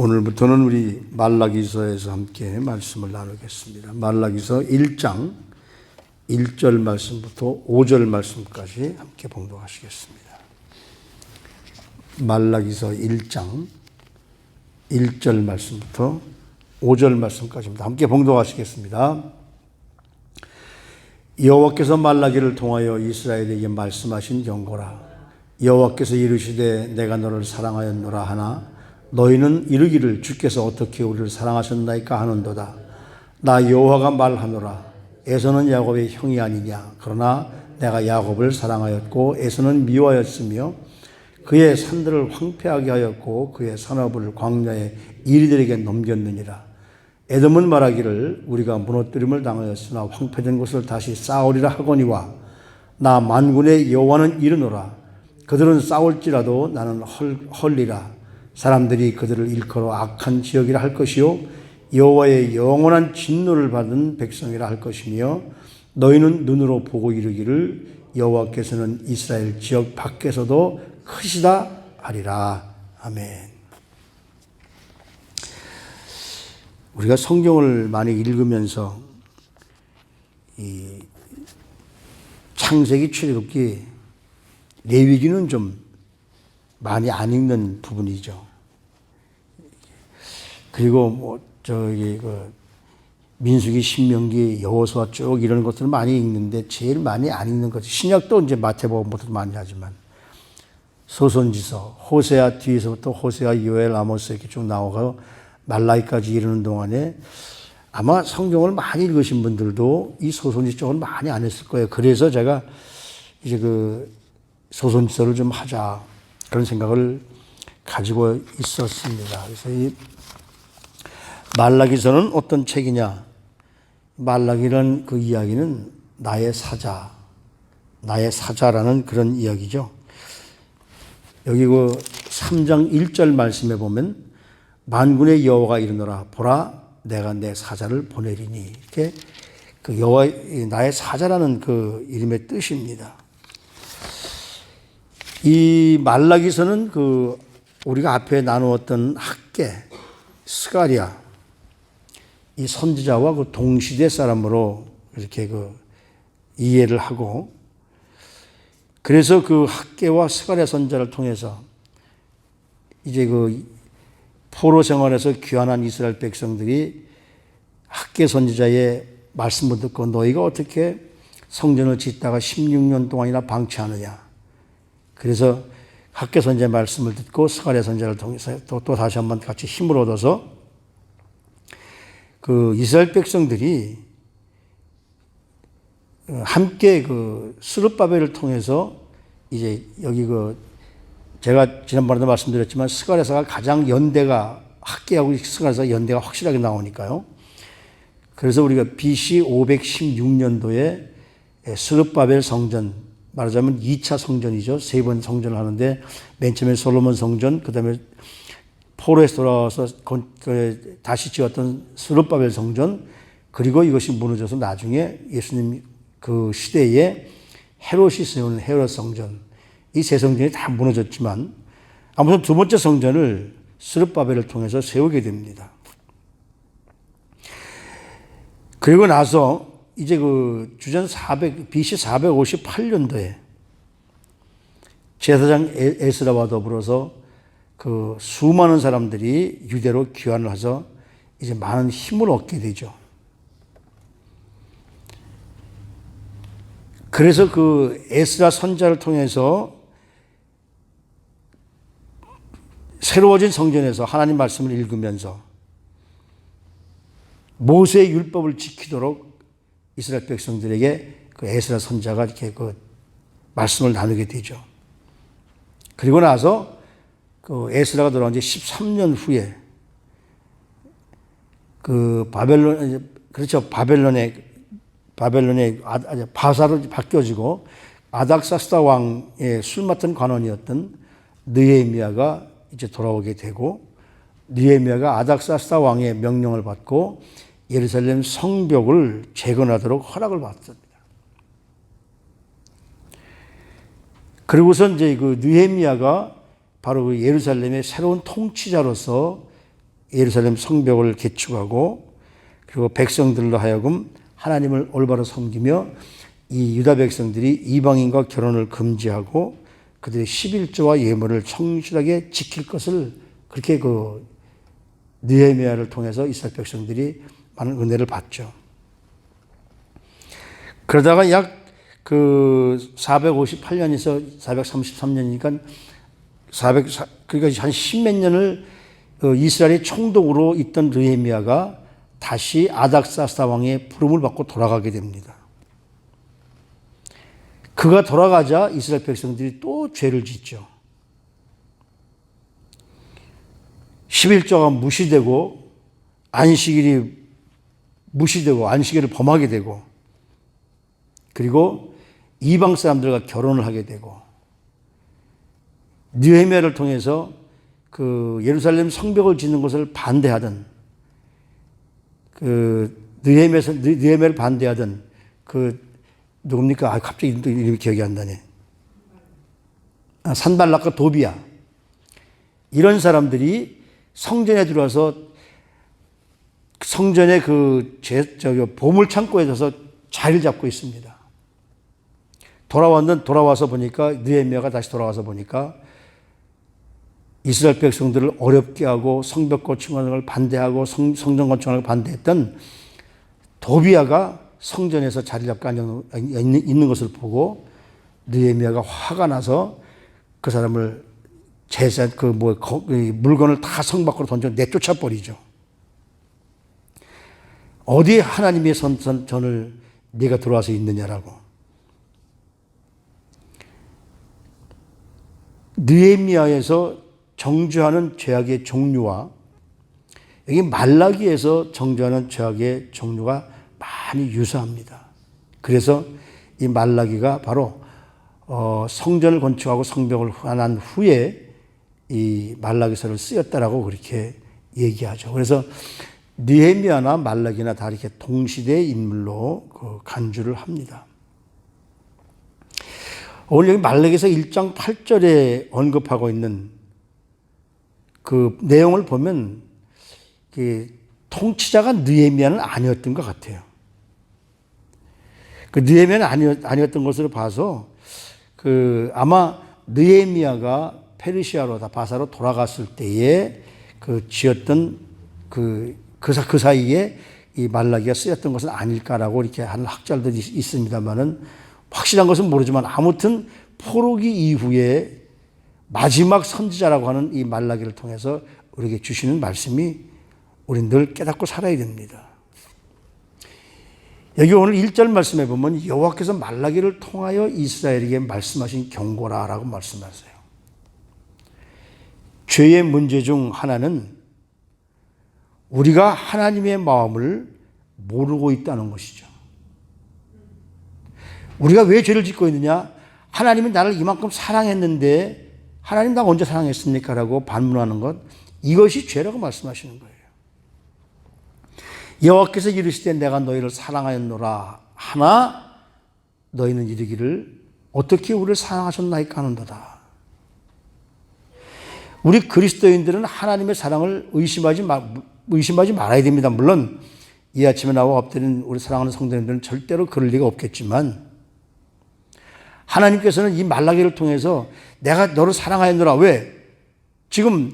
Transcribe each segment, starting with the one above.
오늘부터는 우리 말라기서에서 함께 말씀을 나누겠습니다. 말라기서 1장 1절 말씀부터 5절 말씀까지 함께 봉독하시겠습니다. 말라기서 1장 1절 말씀부터 5절 말씀까지입니다. 함께 봉독하시겠습니다. 여호와께서 말라기를 통하여 이스라엘에게 말씀하신 경고라. 여호와께서 이르시되 내가 너를 사랑하였노라 하나 너희는 이르기를 주께서 어떻게 우리를 사랑하셨나이까 하는도다. 나 여호와가 말하노라. 에서는 야곱의 형이 아니냐. 그러나 내가 야곱을 사랑하였고 에서는 미워하였으며 그의 산들을 황폐하게 하였고 그의 산업을 광야의 이리들에게 넘겼느니라. 에돔은 말하기를 우리가 무너뜨림을 당하였으나 황폐된 곳을 다시 쌓으리라 하거니와 나 만군의 여호와는 이르노라. 그들은 싸울지라도 나는 헐리라. 사람들이 그들을 일컬어 악한 지역이라 할 것이요 여호와의 영원한 진노를 받은 백성이라 할 것이며 너희는 눈으로 보고 이르기를 여호와께서는 이스라엘 지역 밖에서도 크시다 하리라. 아멘. 우리가 성경을 많이 읽으면서 이 창세기, 출애굽기, 레위기는 좀 많이 안 읽는 부분이죠. 그리고 민수기, 신명기, 여호수아 쭉 이런 것들을 많이 읽는데 제일 많이 안 읽는 것이 신약도 이제 마태복음부터 많이 하지만 소선지서, 호세아 뒤에서부터 호세아, 요엘, 아모스 이렇게 쭉 나오고 말라기까지 이르는 동안에 아마 성경을 많이 읽으신 분들도 이 소선지 쪽은 많이 안 했을 거예요. 그래서 제가 이제 그 소선지서를 좀 하자 그런 생각을 가지고 있었습니다. 그래서 이 말라기서는 어떤 책이냐? 말라기라는 그 이야기는 나의 사자라는 그런 이야기죠. 여기 그 3장 1절 말씀에 보면 만군의 여호와가 이르노라 보라 내가 내 사자를 보내리니 이렇게 그 여호와 나의 사자라는 그 이름의 뜻입니다. 이 말라기서는 그 우리가 앞에 나누었던 학개 스가랴 이 선지자와 그 동시대 사람으로 이렇게 그 이해를 하고 그래서 그 학개와 스가랴 선지자를 통해서 이제 그 포로 생활에서 귀환한 이스라엘 백성들이 학개 선지자의 말씀을 듣고 너희가 어떻게 성전을 짓다가 16년 동안이나 방치하느냐. 그래서 학개 선지자의 말씀을 듣고 스가랴 선지자를 통해서 또 다시 한번 같이 힘을 얻어서 그 이스라엘 백성들이 함께 그 스룹바벨을 통해서 이제 여기 그 제가 지난번에도 말씀드렸지만 스가랴서가 가장 연대가 학개하고 스가랴서 연대가 확실하게 나오니까요. 그래서 우리가 BC 516년도에 스룹바벨 성전 말하자면 2차 성전이죠. 3번 성전을 하는데 맨 처음에 솔로몬 성전 그다음에 포로에서 돌아와서 다시 지었던 스룹바벨 성전 그리고 이것이 무너져서 나중에 예수님 그 시대에 헤롯이 세운 헤롯 성전 이 세 성전이 다 무너졌지만 아무튼 두 번째 성전을 스룹바벨을 통해서 세우게 됩니다. 그리고 나서 이제 그 주전 BC 458년도에 제사장 에스라와 더불어서 그 수많은 사람들이 유대로 귀환을 해서 이제 많은 힘을 얻게 되죠. 그래서 그 에스라 선지자를 통해서 새로워진 성전에서 하나님 말씀을 읽으면서 모세의 율법을 지키도록 이스라엘 백성들에게 그 에스라 선지자가 이렇게 그 말씀을 나누게 되죠. 그리고 나서 그 에스라가 돌아온 지 13년 후에 그 바벨론의 바사로 바뀌어지고 아닥사스다 왕의 술 맡은 관원이었던 느헤미야가 이제 돌아오게 되고 느헤미야가 아닥사스다 왕의 명령을 받고 예루살렘 성벽을 재건하도록 허락을 받습니다. 그리고서 이제 그 느헤미야가 바로 그 예루살렘의 새로운 통치자로서 예루살렘 성벽을 개축하고 그리고 백성들로 하여금 하나님을 올바로 섬기며 이 유다 백성들이 이방인과 결혼을 금지하고 그들의 11조와 예물을 성실하게 지킬 것을 그렇게 그 느헤미야를 통해서 이스라엘 백성들이 많은 은혜를 받죠. 그러다가 약 그 458년에서 433년이니까 그러니까 한 10몇 년을 이스라엘의 총독으로 있던 느헤미야가 다시 아닥사스다 왕의 부름을 받고 돌아가게 됩니다. 그가 돌아가자 이스라엘 백성들이 또 죄를 짓죠. 11조가 무시되고 안식일이 무시되고 안식일을 범하게 되고 그리고 이방 사람들과 결혼을 하게 되고 느헤미야를 통해서 그 예루살렘 성벽을 짓는 것을 반대하던 그 느헤미야를 반대하던 그 누굽니까? 갑자기 이름이 기억이 안 나네. 산발락과 도비야. 이런 사람들이 성전에 들어와서 성전의 보물 창고에 서서 자리를 잡고 있습니다. 돌아와서 보니까 느헤미야가 다시 돌아와서 보니까 이스라엘 백성들을 어렵게 하고 성벽 건축하는 걸 반대하고 성전 건축하는 걸 반대했던 도비야가 성전에서 자리 잡고 앉아 있는 것을 보고 느헤미야가 화가 나서 그 사람을 물건을 다 성 밖으로 던져 내쫓아 버리죠. 어디에 하나님의 전을 네가 들어와서 있느냐라고. 느헤미야에서 정죄하는 죄악의 종류와 여기 말라기에서 정죄하는 죄악의 종류가 많이 유사합니다. 그래서 이 말라기가 바로 성전을 건축하고 성벽을 한 후에 이 말라기서를 쓰였다라고 그렇게 얘기하죠. 그래서 느헤미야나 말라기나 다 이렇게 동시대의 인물로 간주를 합니다. 오늘 여기 말라기서 1장 8절에 언급하고 있는 그 내용을 보면 통치자가 느헤미야는 아니었던 것 같아요. 그 느헤미야는 아니었던 것으로 봐서 아마 느헤미야가 페르시아로 바사로 돌아갔을 때에 지었던 그 사이에 이 말라기가 쓰였던 것은 아닐까라고 이렇게 하는 학자들이 있습니다만은 확실한 것은 모르지만 아무튼 포로기 이후에 마지막 선지자라고 하는 이 말라기를 통해서 우리에게 주시는 말씀이 우리는 늘 깨닫고 살아야 됩니다. 여기 오늘 1절 말씀에 보면 여호와께서 말라기를 통하여 이스라엘에게 말씀하신 경고라라고 말씀하세요. 죄의 문제 중 하나는 우리가 하나님의 마음을 모르고 있다는 것이죠. 우리가 왜 죄를 짓고 있느냐? 하나님은 나를 이만큼 사랑했는데 하나님 나 언제 사랑했습니까? 라고 반문하는 것, 이것이 죄라고 말씀하시는 거예요. 여호와께서 이르시되 내가 너희를 사랑하였노라 하나 너희는 이르기를 어떻게 우리를 사랑하셨나이까 하는도다. 우리 그리스도인들은 하나님의 사랑을 의심하지 말아야 됩니다. 물론 이 아침에 나와 엎드린 우리 사랑하는 성도님들은 절대로 그럴 리가 없겠지만 하나님께서는 이 말라기를 통해서 내가 너를 사랑하였노라. 왜? 지금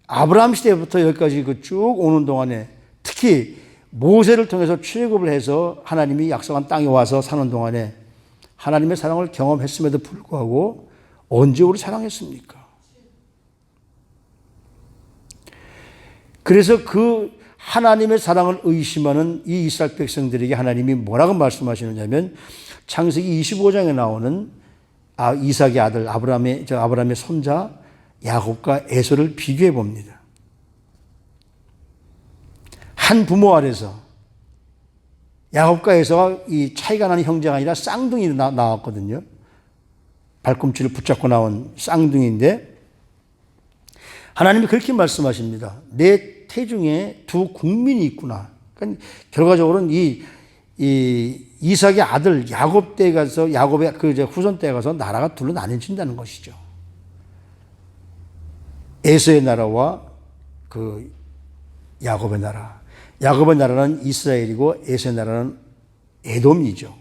아브라함 시대부터 여기까지 쭉 오는 동안에 특히 모세를 통해서 출애굽을 해서 하나님이 약속한 땅에 와서 사는 동안에 하나님의 사랑을 경험했음에도 불구하고 언제 우리 사랑했습니까? 그래서 그 하나님의 사랑을 의심하는 이 이스라엘 백성들에게 하나님이 뭐라고 말씀하시느냐면 창세기 25장에 나오는 이삭의 아들 아브라함의 손자 야곱과 에서를 비교해 봅니다. 한 부모 아래서 야곱과 에서가 이 차이가 나는 형제가 아니라 쌍둥이 나왔거든요. 발꿈치를 붙잡고 나온 쌍둥이인데 하나님이 그렇게 말씀하십니다. 내 태중에 두 국민이 있구나. 그러니까 결과적으로는 이 이삭의 아들 야곱 때에 가서 야곱의 후손 때에 가서 나라가 둘로 나뉘어진다는 것이죠. 에서의 나라와 그 야곱의 나라. 야곱의 나라는 이스라엘이고 에서의 나라는 에돔이죠.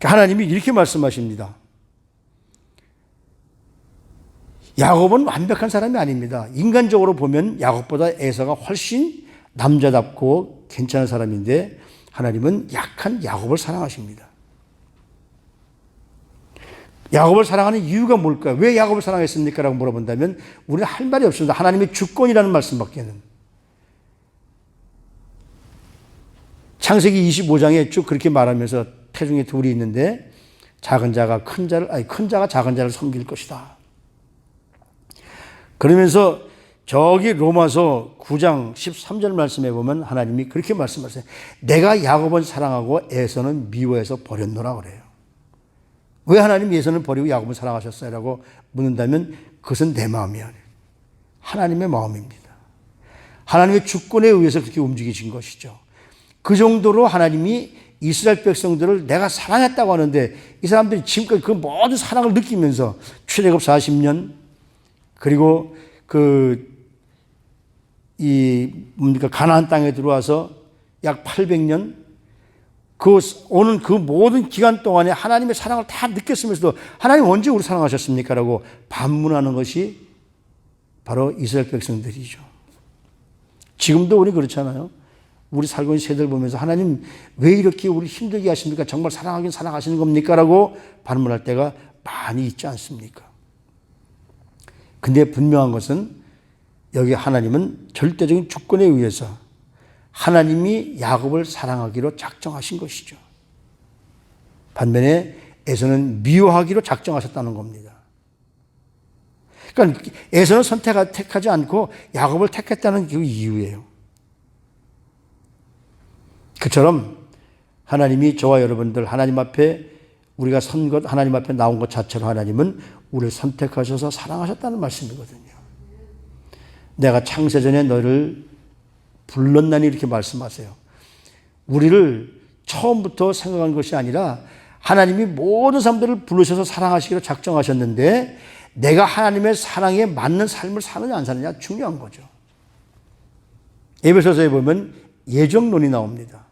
하나님이 이렇게 말씀하십니다. 야곱은 완벽한 사람이 아닙니다. 인간적으로 보면 야곱보다 에서가 훨씬 남자답고 괜찮은 사람인데 하나님은 약한 야곱을 사랑하십니다. 야곱을 사랑하는 이유가 뭘까요? 왜 야곱을 사랑했습니까? 라고 물어본다면 우리는 할 말이 없습니다. 하나님의 주권이라는 말씀밖에는. 창세기 25장에 쭉 그렇게 말하면서 태중에 둘이 있는데 큰 자가 작은 자를 섬길 것이다. 그러면서 저기 로마서 9장 13절 말씀에 보면 하나님이 그렇게 말씀하세요. 내가 야곱은 사랑하고 에서는 미워해서 버렸노라 그래요. 왜 하나님 에서는 버리고 야곱은 사랑하셨어요? 라고 묻는다면 그것은 내 마음이야. 하나님의 마음입니다. 하나님의 주권에 의해서 그렇게 움직이신 것이죠. 그 정도로 하나님이 이스라엘 백성들을 내가 사랑했다고 하는데 이 사람들이 지금까지 그 모든 사랑을 느끼면서 출애굽 40년 그리고 가나안 땅에 들어와서 약 800년 오는 그 모든 기간 동안에 하나님의 사랑을 다 느꼈으면서도 하나님 언제 우리 사랑하셨습니까? 라고 반문하는 것이 바로 이스라엘 백성들이죠. 지금도 우리 그렇잖아요. 우리 살고 있는 세대를 보면서 하나님 왜 이렇게 우리 힘들게 하십니까? 정말 사랑하긴 사랑하시는 겁니까? 라고 반문할 때가 많이 있지 않습니까? 근데 분명한 것은 여기 하나님은 절대적인 주권에 의해서 하나님이 야곱을 사랑하기로 작정하신 것이죠. 반면에 에서는 미워하기로 작정하셨다는 겁니다. 그러니까 에서는 택하지 않고 야곱을 택했다는 그 이유예요. 그처럼 하나님이 저와 여러분들 하나님 앞에 우리가 선 것, 하나님 앞에 나온 것 자체로 하나님은 우리를 선택하셔서 사랑하셨다는 말씀이거든요. 내가 창세전에 너를 불렀나니 이렇게 말씀하세요. 우리를 처음부터 생각한 것이 아니라 하나님이 모든 사람들을 부르셔서 사랑하시기로 작정하셨는데 내가 하나님의 사랑에 맞는 삶을 사느냐 안 사느냐 중요한 거죠. 에베소서에 보면 예정론이 나옵니다.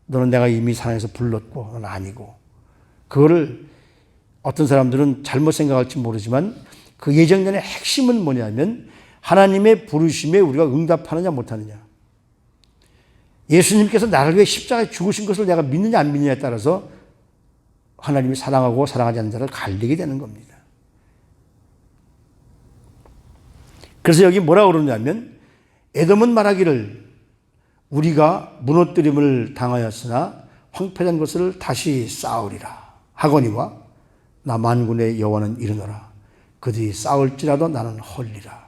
너는 내가 이미 사랑해서 불렀고 너는 아니고. 그거를 어떤 사람들은 잘못 생각할지 모르지만 그 예정론의 핵심은 뭐냐면 하나님의 부르심에 우리가 응답하느냐 못하느냐. 예수님께서 나를 위해 십자가에 죽으신 것을 내가 믿느냐 안 믿느냐에 따라서 하나님이 사랑하고 사랑하지 않는 자를 갈리게 되는 겁니다. 그래서 여기 뭐라고 그러냐면 에돔은 말하기를 우리가 무너뜨림을 당하였으나 황폐된 것을 다시 쌓으리라 하거니와 나 만군의 여호와는 이르노라 그들이 쌓을지라도 나는 헐리라.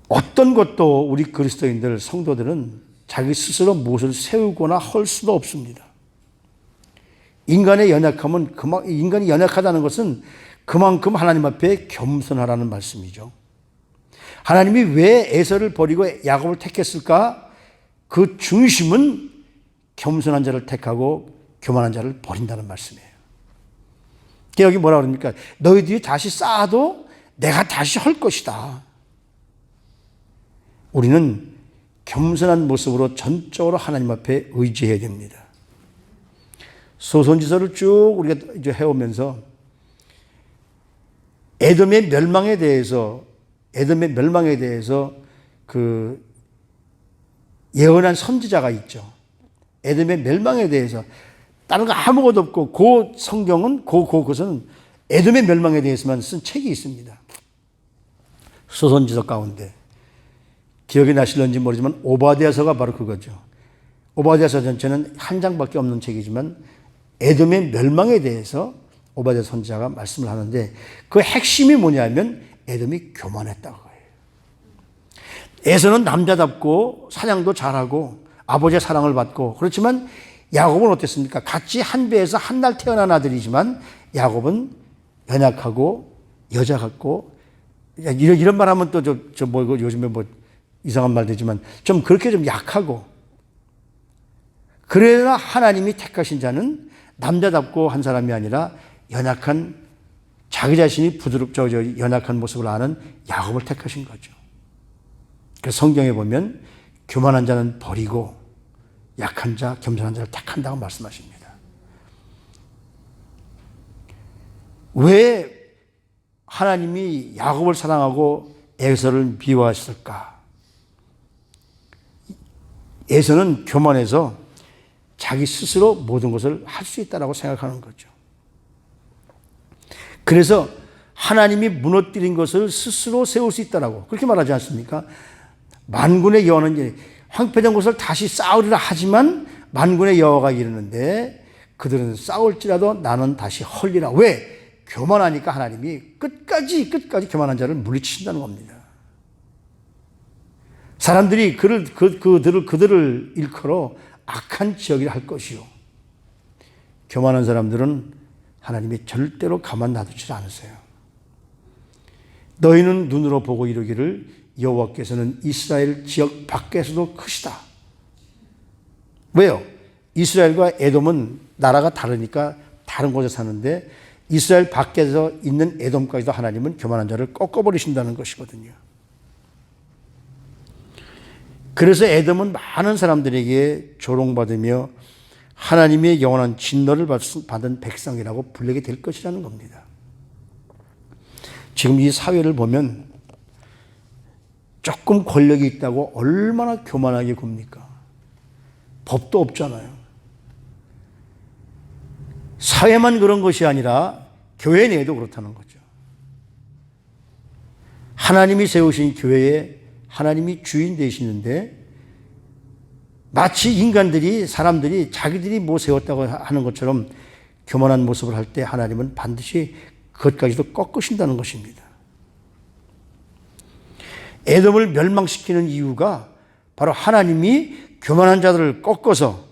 어떤 것도 우리 그리스도인들 성도들은 자기 스스로 무엇을 세우거나 헐 수도 없습니다. 인간이 연약하다는 것은 그만큼 하나님 앞에 겸손하라는 말씀이죠. 하나님이 왜 에서를 버리고 야곱을 택했을까? 그 중심은 겸손한 자를 택하고 교만한 자를 버린다는 말씀이에요. 여기 뭐라 그럽니까? 너희들이 다시 쌓아도 내가 다시 할 것이다. 우리는 겸손한 모습으로 전적으로 하나님 앞에 의지해야 됩니다. 소선지서를 쭉 우리가 이제 해오면서 에돔의 멸망에 대해서 그 예언한 선지자가 있죠. 에돔의 멸망에 대해서 다른 거 아무것도 없고 그 성경은 그것은 에돔의 멸망에 대해서만 쓴 책이 있습니다. 소선지서 가운데 기억이 나실런지 모르지만 오바댜서가 바로 그거죠. 오바댜서 전체는 한 장밖에 없는 책이지만 에돔의 멸망에 대해서 오바댜 선지자가 말씀을 하는데 그 핵심이 뭐냐면 에돔이 교만했다고 해요. 에서는 남자답고 사냥도 잘하고 아버지의 사랑을 받고 그렇지만 야곱은 어땠습니까? 같이 한 배에서 한 날 태어난 아들이지만 야곱은 연약하고 여자 같고 이런 말 하면 또 요즘에 이상한 말 되지만 좀 그렇게 좀 약하고 그러나 하나님이 택하신 자는 남자답고 한 사람이 아니라 연약한 자기 자신이 연약한 모습을 아는 야곱을 택하신 거죠. 그래서 성경에 보면 교만한 자는 버리고 약한 자, 겸손한 자를 택한다고 말씀하십니다. 왜 하나님이 야곱을 사랑하고 에서를 미워하실까? 에서는 교만해서 자기 스스로 모든 것을 할 수 있다고 생각하는 거죠. 그래서 하나님이 무너뜨린 것을 스스로 세울 수 있다고 그렇게 말하지 않습니까? 만군의 여호와는 황폐된 곳을 다시 쌓으리라 하지만 만군의 여호와가 이르는데 그들은 싸울지라도 나는 다시 헐리라. 왜? 교만하니까 하나님이 끝까지 교만한 자를 물리치신다는 겁니다. 사람들이 그들을 일컬어 악한 지역이라 할 것이요. 교만한 사람들은 하나님이 절대로 가만 놔두지 않으세요. 너희는 눈으로 보고 이르기를 여호와께서는 이스라엘 지역 밖에서도 크시다. 왜요? 이스라엘과 에돔은 나라가 다르니까 다른 곳에 사는데 이스라엘 밖에서 있는 에돔까지도 하나님은 교만한 자를 꺾어버리신다는 것이거든요. 그래서 에돔은 많은 사람들에게 조롱받으며 하나님의 영원한 진노를 받은 백성이라고 불리게 될 것이라는 겁니다. 지금 이 사회를 보면 조금 권력이 있다고 얼마나 교만하게 굽니까? 법도 없잖아요. 사회만 그런 것이 아니라 교회 내에도 그렇다는 거죠. 하나님이 세우신 교회에 하나님이 주인 되시는데 마치 사람들이 자기들이 뭐 세웠다고 하는 것처럼 교만한 모습을 할 때 하나님은 반드시 그것까지도 꺾으신다는 것입니다. 에돔을 멸망시키는 이유가 바로 하나님이 교만한 자들을 꺾어서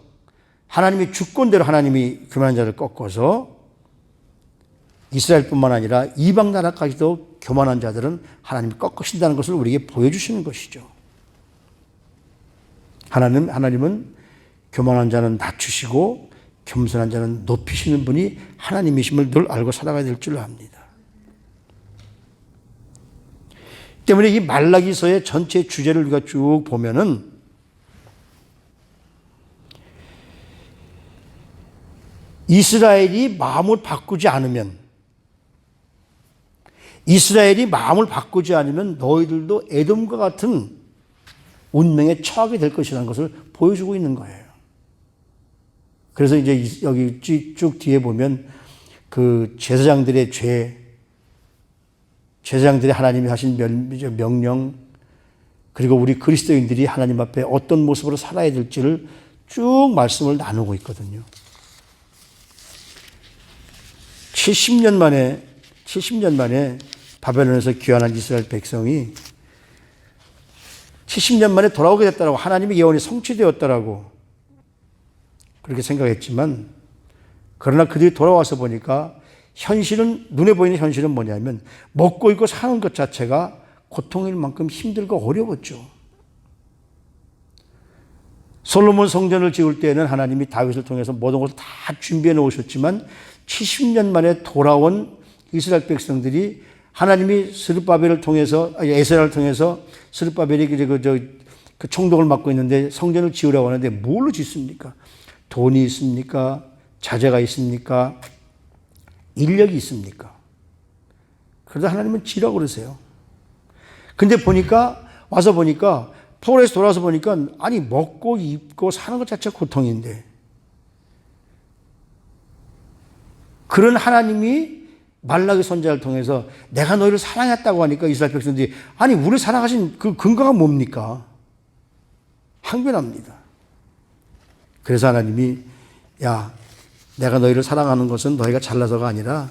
하나님의 주권대로 하나님이 교만한 자를 꺾어서 이스라엘뿐만 아니라 이방 나라까지도 교만한 자들은 하나님이 꺾으신다는 것을 우리에게 보여주시는 것이죠. 하나님은 교만한 자는 낮추시고 겸손한 자는 높이시는 분이 하나님이심을 늘 알고 살아가야 될 줄 압니다. 때문에 이 말라기서의 전체 주제를 우리가 쭉 보면은 이스라엘이 마음을 바꾸지 않으면 너희들도 에돔과 같은 운명에 처하게 될 것이라는 것을 보여주고 있는 거예요. 그래서 이제 여기 쭉 뒤에 보면 그 제사장들의 제사장들이 하나님이 하신 명령, 그리고 우리 그리스도인들이 하나님 앞에 어떤 모습으로 살아야 될지를 쭉 말씀을 나누고 있거든요. 70년 만에 바벨론에서 귀환한 이스라엘 백성이 70년 만에 돌아오게 됐다라고, 하나님의 예언이 성취되었다라고 그렇게 생각했지만, 그러나 그들이 돌아와서 보니까 눈에 보이는 현실은 뭐냐면 먹고 입고 사는 것 자체가 고통일 만큼 힘들고 어려웠죠. 솔로몬 성전을 지을 때에는 하나님이 다윗을 통해서 모든 것을 다 준비해 놓으셨지만 70년 만에 돌아온 이스라엘 백성들이 하나님이 스룹바벨을 통해서, 에스라를 통해서 스룹바벨이 그 총독을 맡고 있는데 성전을 지으라고 하는데 뭘로 짓습니까? 돈이 있습니까? 자재가 있습니까? 인력이 있습니까? 그러다 하나님은 지라고 그러세요. 근데 와서 보니까 포로에서 돌아와서 보니까 아니 먹고 입고 사는 것 자체가 고통인데, 그런 하나님이 말라기 선지자를 통해서 내가 너희를 사랑했다고 하니까 이스라엘 백성들이 아니 우리 사랑하신 그 근거가 뭡니까? 항변합니다. 그래서 하나님이 내가 너희를 사랑하는 것은 너희가 잘나서가 아니라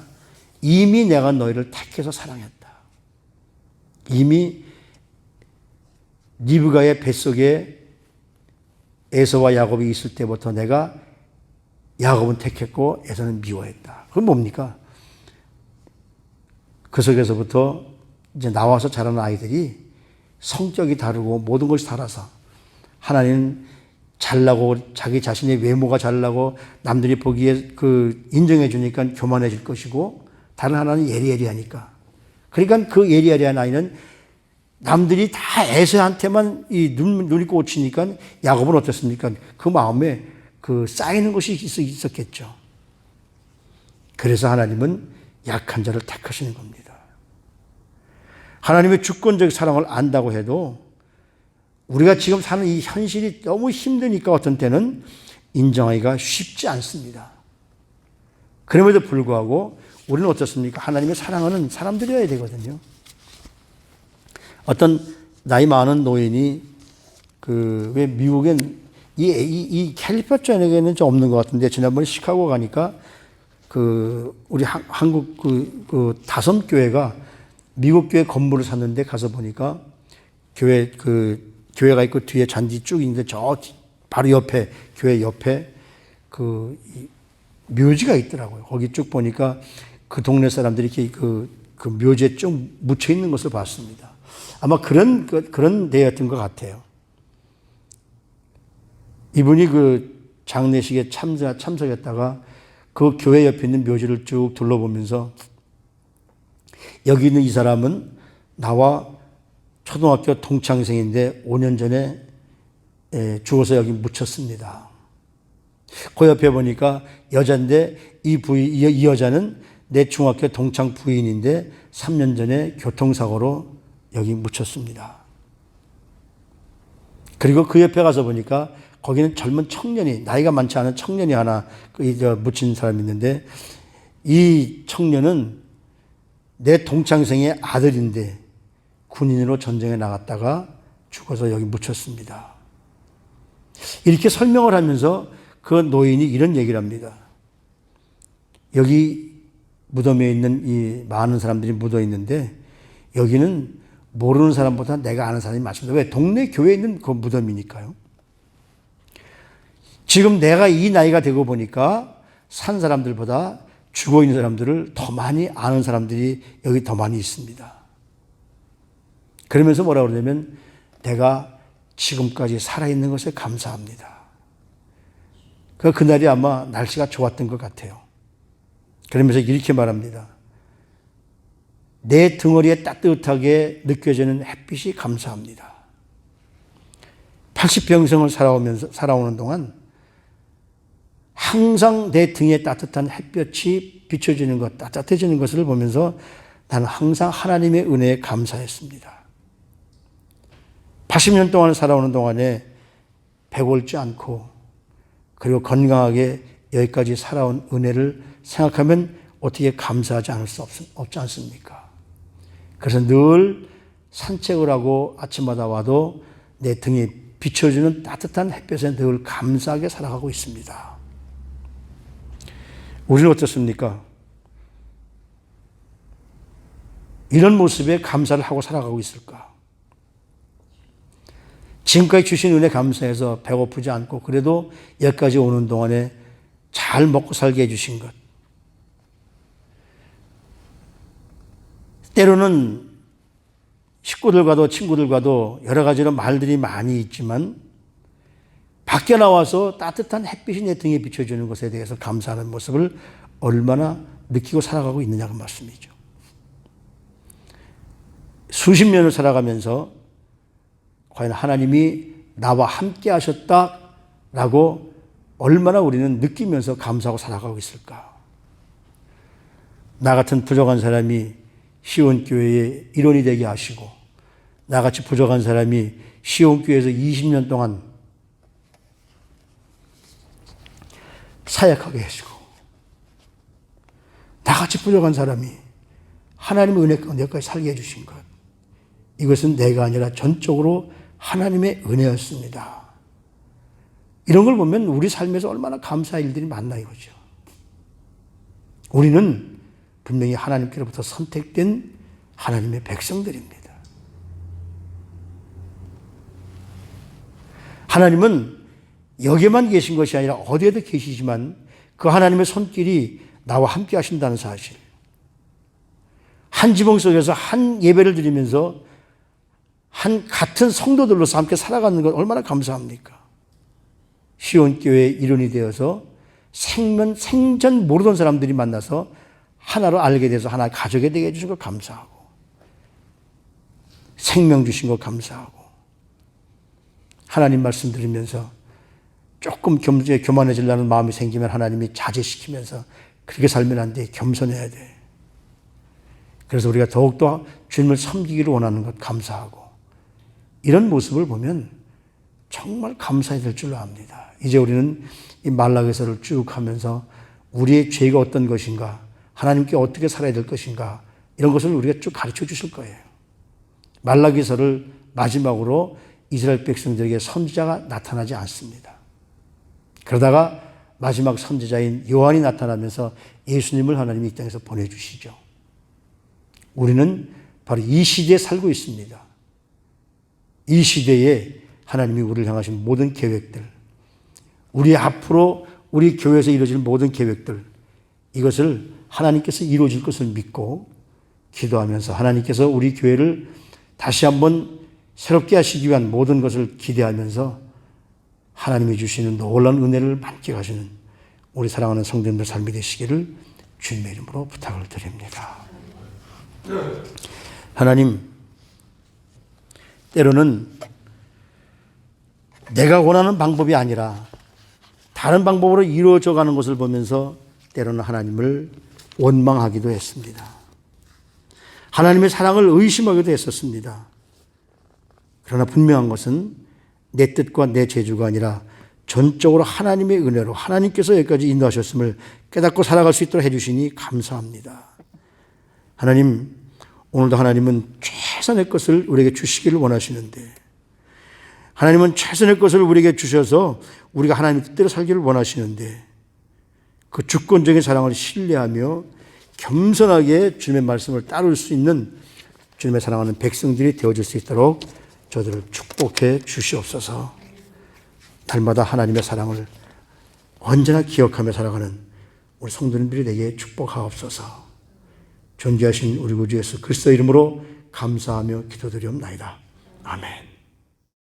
이미 내가 너희를 택해서 사랑했다. 이미 리브가의 뱃속에 에서와 야곱이 있을 때부터 내가 야곱은 택했고 에서는 미워했다. 그건 뭡니까? 그 속에서부터 이제 나와서 자라는 아이들이 성격이 다르고 모든 것이 달라서 하나님은 잘나고 자기 자신의 외모가 잘나고 남들이 보기에 인정해 주니까 교만해질 것이고, 다른 하나는 예리예리하니까. 그러니까 그 예리예리한 아이는 남들이 다 에서한테만 눈이 꽂히니까 야곱은 어땠습니까? 그 마음에 그 쌓이는 것이 있었겠죠. 그래서 하나님은 약한 자를 택하시는 겁니다. 하나님의 주권적 사랑을 안다고 해도 우리가 지금 사는 이 현실이 너무 힘드니까 어떤 때는 인정하기가 쉽지 않습니다. 그럼에도 불구하고 우리는 어떻습니까? 하나님의 사랑하는 사람들이어야 되거든요. 어떤 나이 많은 노인이 왜 미국엔 이 캘리포니아에는 좀 없는 것 같은데 지난번에 시카고 가니까 우리 한국 다섬 교회가 미국 교회 건물을 샀는데 가서 보니까 교회가 있고 뒤에 잔디 쭉 있는데 저 바로 옆에 교회 옆에 묘지가 있더라고요. 거기 쭉 보니까 그 동네 사람들이 이렇게 그 묘지에 쭉 묻혀 있는 것을 봤습니다. 아마 그런 데였던 것 같아요. 이분이 장례식에 참석했다가 그 교회 옆에 있는 묘지를 쭉 둘러보면서 여기 있는 이 사람은 나와 초등학교 동창생인데 5년 전에 죽어서 여기 묻혔습니다. 그 옆에 보니까 여자인데 이 여자는 내 중학교 동창 부인인데 3년 전에 교통사고로 여기 묻혔습니다. 그리고 그 옆에 가서 보니까 거기는 젊은 청년이, 나이가 많지 않은 청년이 하나 묻힌 사람이 있는데 이 청년은 내 동창생의 아들인데 군인으로 전쟁에 나갔다가 죽어서 여기 묻혔습니다. 이렇게 설명을 하면서 그 노인이 이런 얘기를 합니다. 여기 무덤에 있는 이 많은 사람들이 묻어 있는데 여기는 모르는 사람보다 내가 아는 사람이 많습니다. 왜? 동네 교회에 있는 그 무덤이니까요. 지금 내가 이 나이가 되고 보니까 산 사람들보다 죽어 있는 사람들을 더 많이 아는 사람들이 여기 더 많이 있습니다. 그러면서 뭐라고 그러냐면 내가 지금까지 살아있는 것에 감사합니다. 그날이 아마 날씨가 좋았던 것 같아요. 그러면서 이렇게 말합니다. 내 등허리에 따뜻하게 느껴지는 햇빛이 감사합니다. 80평생을 살아오는 동안 항상 내 등에 따뜻한 햇볕이 비춰지는 것, 따뜻해지는 것을 보면서 나는 항상 하나님의 은혜에 감사했습니다. 80년 동안 살아오는 동안에 배골지 않고 그리고 건강하게 여기까지 살아온 은혜를 생각하면 어떻게 감사하지 않을 수 없지 않습니까? 그래서 늘 산책을 하고 아침마다 와도 내 등에 비춰주는 따뜻한 햇볕에 늘 감사하게 살아가고 있습니다. 우리는 어떻습니까? 이런 모습에 감사를 하고 살아가고 있을까? 지금까지 주신 은혜 감사해서 배고프지 않고 그래도 여기까지 오는 동안에 잘 먹고 살게 해주신 것. 때로는 식구들과도 친구들과도 여러 가지로 말들이 많이 있지만 밖에 나와서 따뜻한 햇빛이 내 등에 비춰주는 것에 대해서 감사하는 모습을 얼마나 느끼고 살아가고 있느냐가 말씀이죠. 수십 년을 살아가면서 과연 하나님이 나와 함께 하셨다라고 얼마나 우리는 느끼면서 감사하고 살아가고 있을까? 나 같은 부족한 사람이 시온교회의 일원이 되게 하시고 나같이 부족한 사람이 시온교회에서 20년 동안 사역하게 하시고 나같이 부족한 사람이 하나님의 은혜까지 살게 해주신 것, 이것은 내가 아니라 전적으로 하나님의 은혜였습니다. 이런 걸 보면 우리 삶에서 얼마나 감사할 일들이 많나 이거죠. 우리는 분명히 하나님께로부터 선택된 하나님의 백성들입니다. 하나님은 여기에만 계신 것이 아니라 어디에도 계시지만 그 하나님의 손길이 나와 함께 하신다는 사실. 한 지붕 속에서 한 예배를 드리면서 한 같은 성도들로서 함께 살아가는 것 얼마나 감사합니까? 시온교회의 일원이 되어서 생전 모르던 사람들이 만나서 하나로 알게 돼서 하나 가족이 되게 해주신 거 감사하고, 생명 주신 거 감사하고, 하나님 말씀 들으면서 조금 교만해지려는 마음이 생기면 하나님이 자제시키면서 그렇게 살면 안 돼. 겸손해야 돼. 그래서 우리가 더욱더 주님을 섬기기를 원하는 것 감사하고, 이런 모습을 보면 정말 감사해야 될 줄로 압니다. 이제 우리는 이 말라기서를 쭉 하면서 우리의 죄가 어떤 것인가, 하나님께 어떻게 살아야 될 것인가, 이런 것을 우리가 쭉 가르쳐 주실 거예요. 말라기서를 마지막으로 이스라엘 백성들에게 선지자가 나타나지 않습니다. 그러다가 마지막 선지자인 요한이 나타나면서 예수님을 하나님이 이 땅에서 보내주시죠. 우리는 바로 이 시대에 살고 있습니다. 이 시대에 하나님이 우리를 향하신 모든 계획들, 우리 앞으로 우리 교회에서 이루어질 모든 계획들, 이것을 하나님께서 이루어질 것을 믿고 기도하면서 하나님께서 우리 교회를 다시 한번 새롭게 하시기 위한 모든 것을 기대하면서 하나님이 주시는 놀라운 은혜를 만끽하시는 우리 사랑하는 성도님들 삶이 되시기를 주님의 이름으로 부탁을 드립니다. 하나님, 때로는 내가 원하는 방법이 아니라 다른 방법으로 이루어져 가는 것을 보면서 때로는 하나님을 원망하기도 했습니다. 하나님의 사랑을 의심하기도 했었습니다. 그러나 분명한 것은 내 뜻과 내 재주가 아니라 전적으로 하나님의 은혜로 하나님께서 여기까지 인도하셨음을 깨닫고 살아갈 수 있도록 해주시니 감사합니다. 하나님, 오늘도 하나님은 최선의 것을 우리에게 주시기를 원하시는데, 하나님은 최선의 것을 우리에게 주셔서 우리가 하나님의 뜻대로 살기를 원하시는데, 그 주권적인 사랑을 신뢰하며 겸손하게 주님의 말씀을 따를 수 있는 주님의 사랑하는 백성들이 되어질 수 있도록 저들을 축복해 주시옵소서. 날마다 하나님의 사랑을 언제나 기억하며 살아가는 우리 성도님들이 되게 축복하옵소서. 존귀하신 우리 구주 예수 그리스도 이름으로 감사하며 기도드리옵나이다. 아멘.